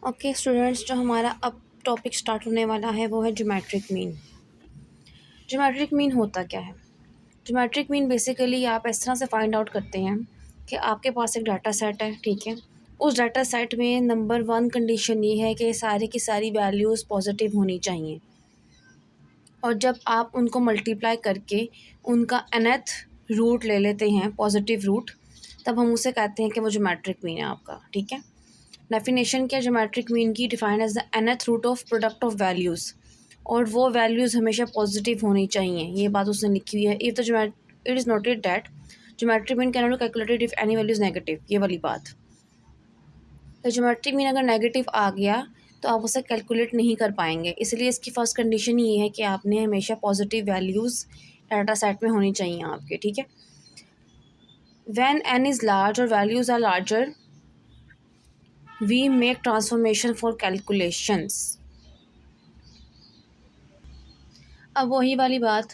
Okay students, जो हमारा अब टॉपिक स्टार्ट होने वाला है वो है ज्योमेट्रिक मीन। ज्योमेट्रिक मीन होता क्या है? ज्योमेट्रिक मीन बेसिकली आप इस तरह से फाइंड आउट करते हैं कि आपके पास एक डाटा सेट है, ठीक है। उस डाटा सेट में नंबर वन कंडीशन ये है कि सारी की सारी वैल्यूज़ पॉजिटिव होनी चाहिए, और जब आप उनको मल्टीप्लाई करके उनका nth रूट ले लेते हैं, पॉजिटिव रूट, तब हम उसे कहते हैं कि वो ज्योमेट्रिक मीन है आपका, ठीक है। डेफिनेशन क्या ज्योमेट्रिक मीन की? Defined as the nth root of product of values, और वो वैल्यूज़ हमेशा पॉजिटिव होनी चाहिए, ये बात उसने लिखी हुई है। If the it is noted that geometric mean can not calculated if any value is negative, ये वाली बात। तो ज्योमेट्रिक मीन अगर नेगेटिव आ गया तो आप उसे कैलकुलेट नहीं कर पाएंगे, इसलिए इसकी फर्स्ट कंडीशन ये है कि आपने हमेशा पॉजिटिव वैल्यूज़ डाटा सेट में होनी चाहिए आपके, ठीक है। व्हेन n इज़ लार्ज और values are larger we make transformation for calculations. अब वही वाली बात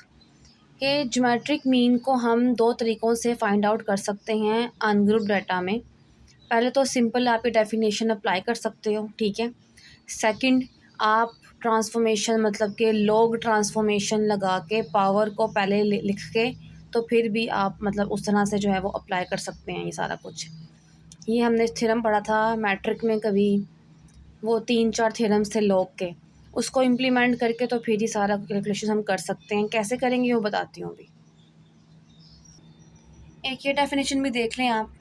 कि ज्योमेट्रिक मीन को हम दो तरीक़ों से फाइंड आउट कर सकते हैं अनग्रुप डाटा में। पहले तो सिंपल आप ये डेफिनेशन अप्लाई कर सकते हो, ठीक है। सेकंड, आप ट्रांसफॉर्मेशन मतलब कि लॉग ट्रांसफॉर्मेशन लगा के पावर को पहले लिख के तो फिर भी आप मतलब उस तरह से जो है वो अप्लाई कर सकते हैं ये सारा कुछ। ये हमने थ्योरम पढ़ा था मैट्रिक में कभी, वो 3-4 थ्योरम्स थे लॉग के, उसको इम्प्लीमेंट करके तो फिर ही सारा कैलकुलेशन हम कर सकते हैं। कैसे करेंगे वो बताती हूँ अभी। एक ये डेफिनेशन भी देख लें आप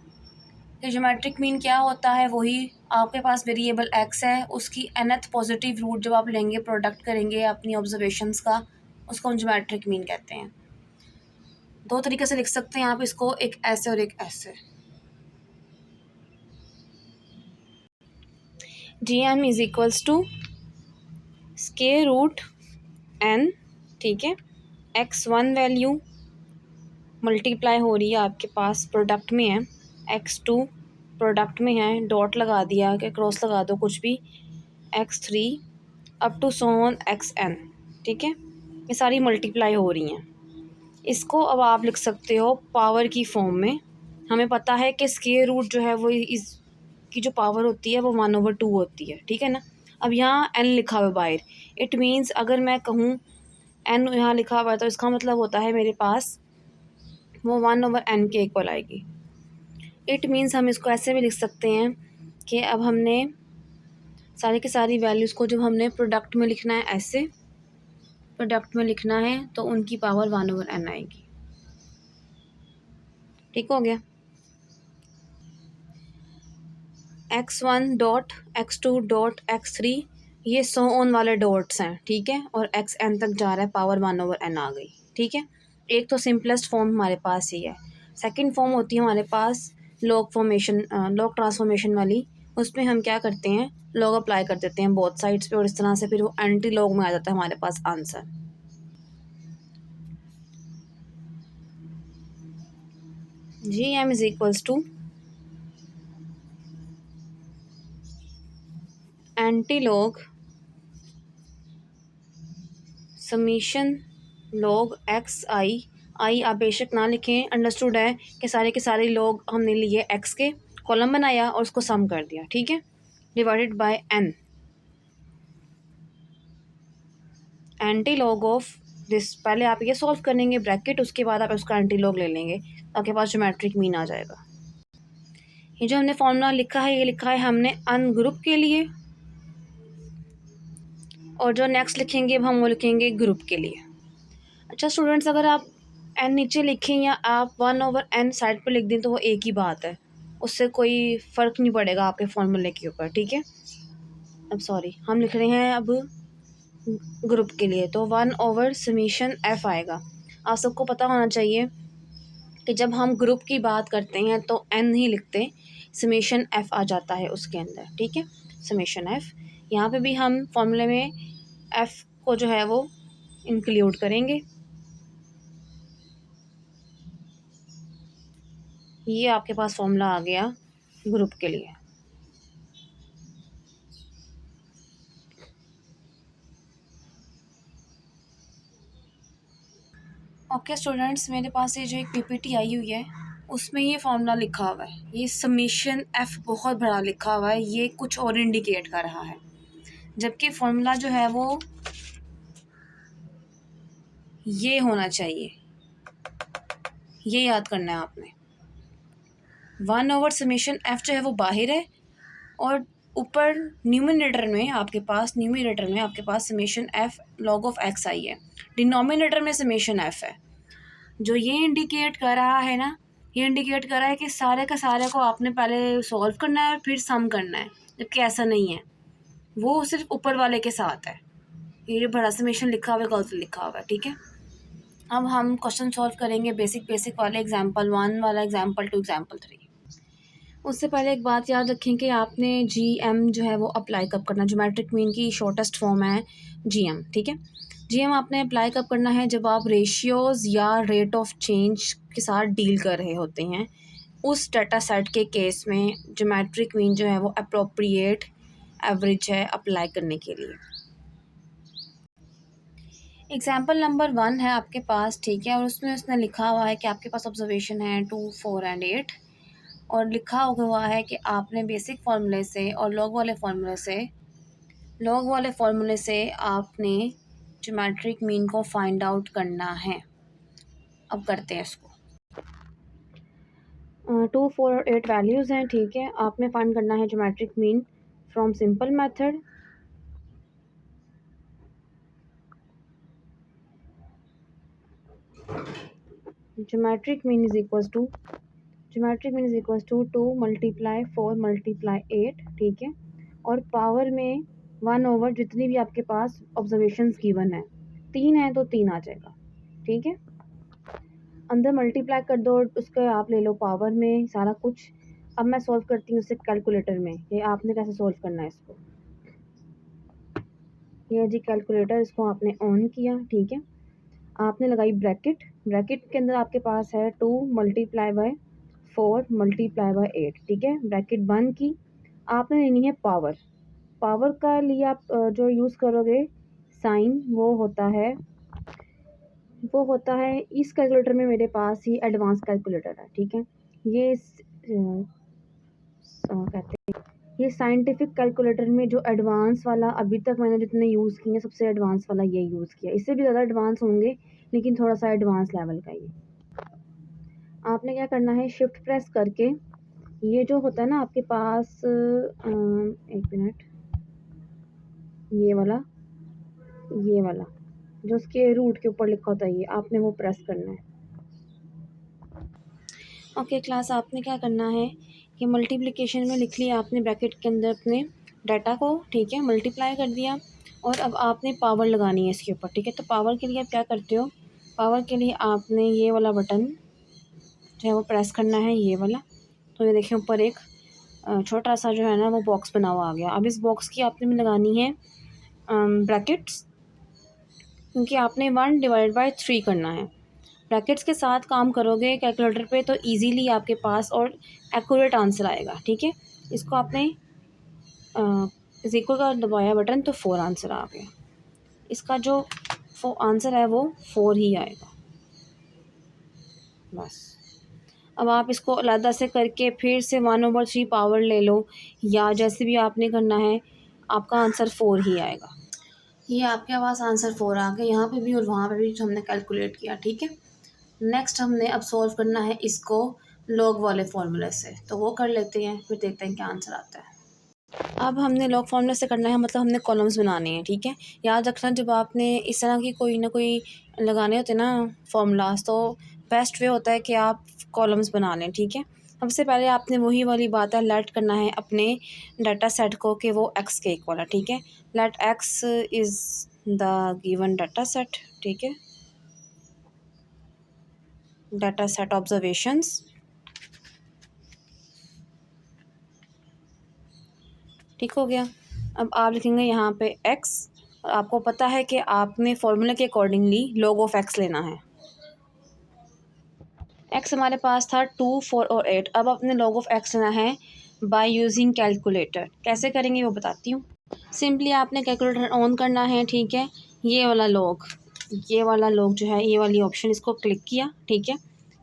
कि ज्योमेट्रिक मीन क्या होता है। वही आपके पास वेरिएबल एक्स है, उसकी nth पॉजिटिव रूट जब आप लेंगे, प्रोडक्ट करेंगे अपनी ऑब्जर्वेशंस का, उसको हम ज्योमेट्रिक मीन कहते हैं। दो तरीके से लिख सकते हैं आप इसको, एक ऐसे और एक ऐसे। G M is equals to square root n, ठीक है। x1 वैल्यू मल्टीप्लाई हो रही है आपके पास, प्रोडक्ट में है, x2 प्रोडक्ट में है, डॉट लगा दिया कि क्रॉस लगा दो कुछ भी, x3 up to so on xn, ठीक है। ये सारी मल्टीप्लाई हो रही हैं। इसको अब आप लिख सकते हो पावर की फॉर्म में। हमें पता है कि स्क्वायर रूट जो है वो इस की जो पावर होती है वो 1/2 होती है, ठीक है ना। अब यहाँ n लिखा हुआ है बाहर, इट मीन्स अगर मैं कहूँ n यहाँ लिखा हुआ है तो इसका मतलब होता है मेरे पास वो 1/n के इक्वल आएगी। इट मीन्स हम इसको ऐसे भी लिख सकते हैं कि अब हमने सारी की सारी वैल्यूज़ को जब हमने प्रोडक्ट में लिखना है, ऐसे प्रोडक्ट में लिखना है तो उनकी पावर 1/n आएगी। ठीक हो गया। x1 dot x2 dot x3 ये सो ऑन वाले डॉट्स हैं, ठीक है, और xn तक जा रहा है, पावर 1/n आ गई, ठीक है। एक तो सिंपलेस्ट फॉर्म हमारे पास ही है। सेकंड फॉर्म होती है हमारे पास लॉग फॉर्मेशन, लॉग ट्रांसफॉर्मेशन वाली। उसमें हम क्या करते हैं, लॉग अप्लाई कर देते हैं बोथ साइड्स पे, और इस तरह से फिर वो एंटी लॉग में आ जाता है हमारे पास answer. G M is equals to anti log summation log x i आप बेशक ना लिखें, अंडरस्टूड है कि सारे के सारे लॉग हमने लिए एक्स के, कॉलम बनाया और उसको सम कर दिया, ठीक है, divided by n, anti log of this. पहले आप ये सॉल्व करेंगे ब्रैकेट, उसके बाद आप उसका एंटी लॉग ले लेंगे, आपके पास ज्योमेट्रिक मीन आ जाएगा। ये जो हमने फॉर्मूला लिखा है, ये लिखा है हमने अनग्रुप के लिए, और जो नेक्स्ट लिखेंगे अब हम वो लिखेंगे ग्रुप के लिए। अच्छा स्टूडेंट्स, अगर आप एन नीचे लिखें या आप 1/n साइड पर लिख दें तो वो एक ही बात है, उससे कोई फ़र्क नहीं पड़ेगा आपके फॉर्मूले के ऊपर, ठीक है। अब सॉरी, हम लिख रहे हैं अब ग्रुप के लिए, तो 1/समीशन f आएगा। आप सबको पता होना चाहिए कि जब हम ग्रुप की बात करते हैं तो n ही लिखते, समीशन f आ जाता है उसके अंदर, ठीक है, समीशन f। यहाँ पे भी हम फॉर्मूले में f को जो है वो इंक्लूड करेंगे। ये आपके पास फॉर्मूला आ गया ग्रुप के लिए। ओके स्टूडेंट्स, मेरे पास ये जो एक पीपीटी आई हुई है उसमें ये फार्मूला लिखा हुआ है, ये समीशन एफ़ बहुत बड़ा लिखा हुआ है, ये कुछ और इंडिकेट कर रहा है, जबकि फार्मूला जो है वो ये होना चाहिए। ये याद करना है आपने। 1/समीशन एफ़ जो है वो बाहर है और ऊपर न्यूमिनेटर में आपके पास summation f log of x i है, डिनोमिनेटर में समीशन एफ़ है। जो ये इंडिकेट कर रहा है ना, ये इंडिकेट कर रहा है कि सारे का सारे को आपने पहले सॉल्व करना है और फिर सम करना है, जबकि ऐसा नहीं है, वो सिर्फ ऊपर वाले के साथ है। ये जो बड़ा समीशन लिखा हुआ है गलत लिखा हुआ है, ठीक है। अब हम क्वेश्चन सॉल्व करेंगे बेसिक वाले, एग्जाम्पल 1 वाला, एग्जाम्पल 2, एग्जाम्पल 3। उससे पहले एक बात याद रखें कि आपने GM जो है वो अप्लाई कब करना है। ज्योमेट्रिक मीन की शॉर्टेस्ट फॉर्म है GM, ठीक है। GM आपने अप्लाई कब करना है, जब आप रेशियोज़ या रेट ऑफ चेंज के साथ डील कर रहे होते हैं। उस डाटा सेट के केस में ज्योमेट्रिक मीन जो है वो अप्रोप्रिएट एवरेज है अप्लाई करने के लिए। एग्जाम्पल नंबर 1 है आपके पास, ठीक है, और उसमें उसने लिखा हुआ है कि आपके पास ऑब्जर्वेशन है 2, 4 एंड 8, और लिखा हुआ है कि आपने बेसिक फार्मूले से और लॉग वाले फार्मूले से आपने ज्योमेट्रिक मीन को फाइंड आउट करना है। अब करते हैं इसको। 2, 4 और 8 वैल्यूज़ हैं, ठीक है। आपने फाइंड करना है geometric mean from simple method. Geometric mean is equal to 2 multiply 4 multiply 8, ठीक है, और पावर में 1/, जितनी भी आपके पास ऑब्जर्वेशंस गिवन है, 3 है तो 3 आ जाएगा, ठीक है। अंदर मल्टीप्लाई कर दो, उसका आप ले लो पावर में सारा कुछ। अब मैं सॉल्व करती हूँ इसे कैलकुलेटर में। ये आपने कैसे सॉल्व करना है इसको, ये जी कैलकुलेटर, इसको आपने ऑन किया, ठीक है। आपने लगाई ब्रैकेट के अंदर आपके पास है 2 मल्टीप्लाई बाय 4 मल्टीप्लाई बाय 8, ठीक है। ब्रैकेट बंद की। आपने लेनी है पावर का लिए आप जो यूज़ करोगे साइन, वो होता है इस कैलकुलेटर में मेरे पास ही एडवांस कैलकुलेटर है, ठीक है। ये कहते हैं, ये साइंटिफिक कैलकुलेटर में जो एडवांस वाला अभी तक मैंने जितने यूज़ किए हैं, सबसे एडवांस वाला ये यूज़ किया। इससे भी ज़्यादा एडवांस होंगे, लेकिन थोड़ा सा एडवांस लेवल का ये। आपने क्या करना है, शिफ्ट प्रेस करके ये जो होता है ना आपके पास, एक मिनट, ये वाला जो उसके रूट के ऊपर लिखा होता है, ये आपने वो प्रेस करना है। ओके क्लास, आपने क्या करना है कि मल्टीप्लिकेशन में लिख लिया आपने ब्रैकेट के अंदर अपने डाटा को, ठीक है, मल्टीप्लाई कर दिया, और अब आपने पावर लगानी है इसके ऊपर, ठीक है। तो पावर के लिए आप क्या करते हो, पावर के लिए आपने ये वाला बटन जो है वो प्रेस करना है, ये वाला। तो ये देखिए ऊपर एक छोटा सा जो है ना वो बॉक्स बना हुआ आ गया। अब इस बॉक्स की आपने में लगानी है ब्रैकेट्स, क्योंकि आपने 1/3 करना है। ब्रैकेट्स के साथ काम करोगे कैलकुलेटर पे तो इजीली आपके पास और एक्यूरेट आंसर आएगा, ठीक है। इसको आपने इक्वल का दबाया बटन तो 4 आंसर आ गया। इसका जो आंसर है वो 4 ही आएगा, बस। अब आप इसको अलग से करके फिर से 1/3 पावर ले लो, या जैसे भी आपने करना है, आपका आंसर 4 ही आएगा। ये आपके पास आंसर 4 आ गया, यहाँ पे भी और वहाँ पे भी जो हमने कैलकुलेट किया, ठीक है। नेक्स्ट हमने अब सॉल्व करना है इसको लॉग वाले फार्मूले से, तो वो कर लेते हैं, फिर देखते हैं क्या आंसर आता है। अब हमने लॉग फार्मूले से करना है, मतलब हमने कॉलम्स बनाने हैं, ठीक है। याद रखना, जब आपने इस तरह की कोई ना कोई लगाने होते हैं ना फार्मूलाज, तो बेस्ट वे होता है कि आप कॉलम्स बना लें, ठीक है। सबसे पहले आपने वही वाली बात है, लेट करना है अपने डाटा सेट को कि वो एक्स के इक्वल है, ठीक है। Let x is the given data set, ठीक है, डाटा सेट ऑब्जर्वेशंस, ठीक हो गया। अब आप लिखेंगे यहाँ पे x, और आपको पता है कि आपने फॉर्मूले के अकॉर्डिंगली लॉग ऑफ x लेना है। x हमारे पास था 2, 4 और 8। अब अपने लॉग ऑफ x लेना है बाय यूजिंग कैलकुलेटर। कैसे करेंगे वो बताती हूँ। सिंपली आपने कैलकुलेटर ऑन करना है, ठीक है। ये वाला लॉग जो है, ये वाली ऑप्शन, इसको क्लिक किया, ठीक है।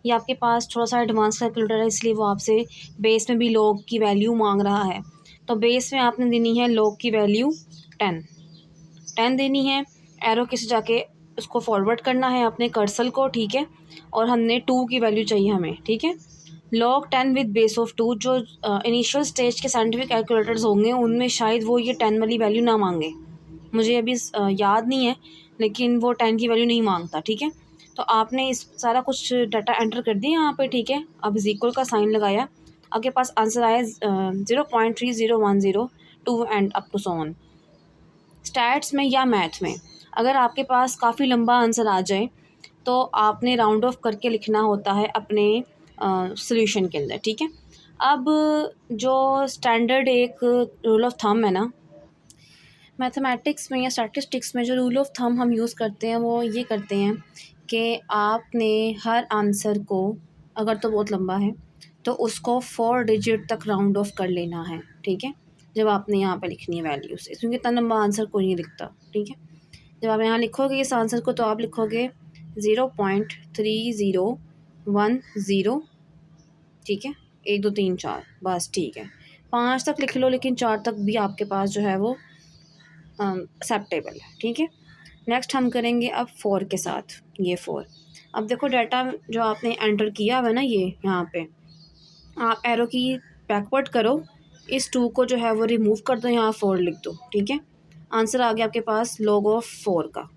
ये आपके पास थोड़ा सा एडवांस कैलकुलेटर है, इसलिए वो आपसे बेस में भी लॉग की वैल्यू मांग रहा है। तो बेस में आपने देनी है लॉग की वैल्यू 10 देनी है। एरो के से जाके उसको फॉरवर्ड करना है अपने कर्सल को, ठीक है। और हमने 2 की वैल्यू चाहिए हमें, ठीक है। लॉग 10 विद बेस ऑफ 2, जो इनिशियल स्टेज के साइंटिफिक कैलकुलेटर्स होंगे उनमें शायद वो ये 10 वाली वैल्यू ना मांगे, मुझे अभी याद नहीं है, लेकिन वो 10 की वैल्यू नहीं मांगता, ठीक है। तो आपने इस सारा कुछ डाटा एंटर कर दिया यहाँ पे, ठीक है। अब इज इक्वल का साइन लगाया, आपके पास आंसर आया 0.3010 to and up to so on. Stats में या मैथ में अगर आपके पास काफ़ी लंबा आंसर आ जाए तो आपने राउंड ऑफ करके लिखना होता है अपने सॉल्यूशन के अंदर, ठीक है। अब जो स्टैंडर्ड एक रूल ऑफ थंब है ना, मैथमेटिक्स में या स्टैटिस्टिक्स में जो रूल ऑफ थंब हम यूज़ करते हैं वो ये करते हैं कि आपने हर आंसर को, अगर तो बहुत लंबा है तो उसको 4 डिजिट तक राउंड ऑफ कर लेना है, ठीक है। जब आपने यहाँ पे लिखनी है वैल्यूज़, क्योंकि इतना लंबा आंसर कोई नहीं लिखता, ठीक है। जब आप यहाँ लिखोगे इस आंसर को तो आप लिखोगे 0.3010, ठीक है। 1 2 3 4 बस, ठीक है। 5 तक लिख लो, लेकिन 4 तक भी आपके पास जो है वो एक्सेप्टेबल है, ठीक है। नेक्स्ट हम करेंगे अब 4 के साथ, ये 4। अब देखो डाटा जो आपने एंटर किया हुआ है ना, ये यहाँ पे आप एरो की बैकवर्ड करो, इस 2 को जो है वो रिमूव कर दो, यहाँ 4 लिख दो, ठीक है। आंसर आ गया आपके पास log ऑफ 4 का।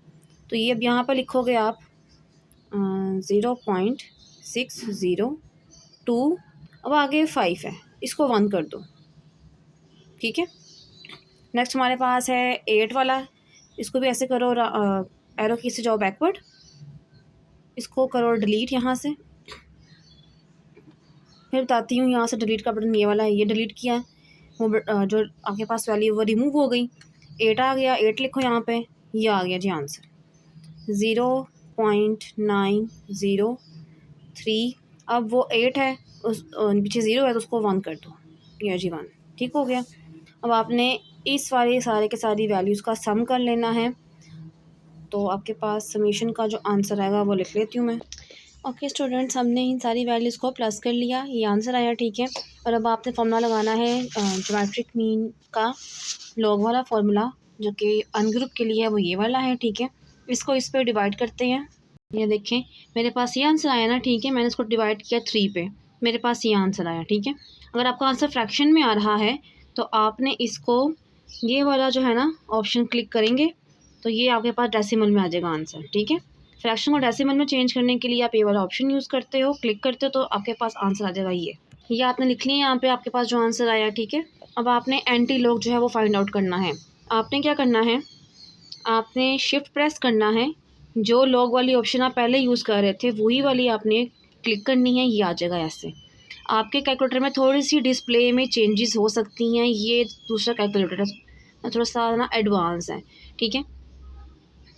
तो ये अब यहाँ पर लिखोगे आप 0.602, अब आगे 5 है, इसको 1 कर दो, ठीक है। नेक्स्ट हमारे पास है 8 वाला, इसको भी ऐसे करो, एरो की से जाओ बैकवर्ड, इसको करो डिलीट यहाँ से। फिर बताती हूँ, यहाँ से डिलीट का बटन ये वाला है, ये डिलीट किया, वो जो आपके पास वैल्यू वो रिमूव हो गई। 8 आ गया, 8 लिखो यहाँ पे, ये आ गया जी आंसर 0.903। अब वो 8 है, उस पीछे 0 है तो उसको 1 कर दो, ये जी 1, ठीक हो गया। अब आपने इस वाले सारे के सारी वैल्यूज़ का सम कर लेना है, तो आपके पास समीशन का जो आंसर आएगा वो लिख लेती हूँ मैं। ओके स्टूडेंट्स, हमने इन सारी वैल्यूज़ को प्लस कर लिया, ये आंसर आया, ठीक है। और अब आपने फॉर्मूला लगाना है ज्योमेट्रिक मीन का, लॉग वाला फार्मूला जो कि अनग्रुप के लिए है वो ये वाला है, ठीक है। इसको इस पर डिवाइड करते हैं, ये देखें मेरे पास ये आंसर आया ना, ठीक है। मैंने इसको डिवाइड किया 3 पे, मेरे पास ये आंसर आया, ठीक है। अगर आपका आंसर फ्रैक्शन में आ रहा है तो आपने इसको ये वाला जो है ना ऑप्शन क्लिक करेंगे तो ये आपके पास डेसिमल में आ जाएगा आंसर, ठीक है। फ्रैक्शन को डेसिमल में चेंज करने के लिए आप ये वाला ऑप्शन यूज़ करते हो, क्लिक करते हो तो आपके पास आंसर आ जाएगा ये आपने लिख लिया यहाँ पे आपके पास जो आंसर आया, ठीक है। अब आपने एंटी लॉग जो है वो फाइंड आउट करना है। आपने क्या करना है, आपने शिफ्ट प्रेस करना है, जो लॉग वाली ऑप्शन आप पहले यूज़ कर रहे थे वही वाली आपने क्लिक करनी है, ये आ जाएगा ऐसे। आपके कैलकुलेटर में थोड़ी सी डिस्प्ले में चेंजेस हो सकती हैं, ये दूसरा कैलकुलेटर थोड़ा सा ना एडवांस है, ठीक है।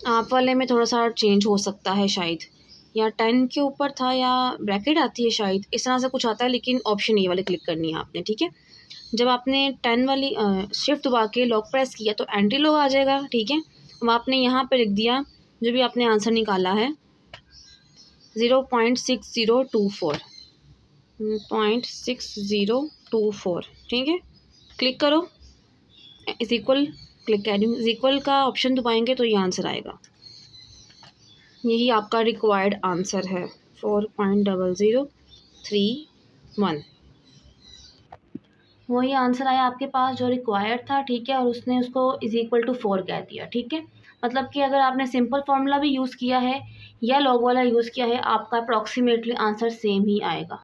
आप वाले में थोड़ा सा चेंज हो सकता है शायद, या 10 के ऊपर था या ब्रैकेट आती है शायद, इस तरह से कुछ आता है, लेकिन ऑप्शन ये वाले क्लिक करनी है आपने, ठीक है। जब आपने 10 वाली शिफ्ट दबा के लॉक प्रेस किया तो एंटी लॉग आ जाएगा, ठीक है। अब आपने यहाँ पे लिख दिया जो भी आपने आंसर निकाला है 0.6024, 0.6024, ठीक है। क्लिक करो, इज इक्वल, क्लिक करें इज इक्वल का ऑप्शन दबाएंगे तो ये आंसर आएगा, यही आपका रिक्वायर्ड आंसर है 4.0031, वही आंसर आया आपके पास जो रिक्वायर्ड था, ठीक है। और उसने उसको इज इक्वल टू 4 कह दिया, ठीक है। मतलब कि अगर आपने सिंपल फार्मूला भी यूज़ किया है या लॉग वाला यूज़ किया है, आपका अप्रॉक्सीमेटली आंसर सेम ही आएगा।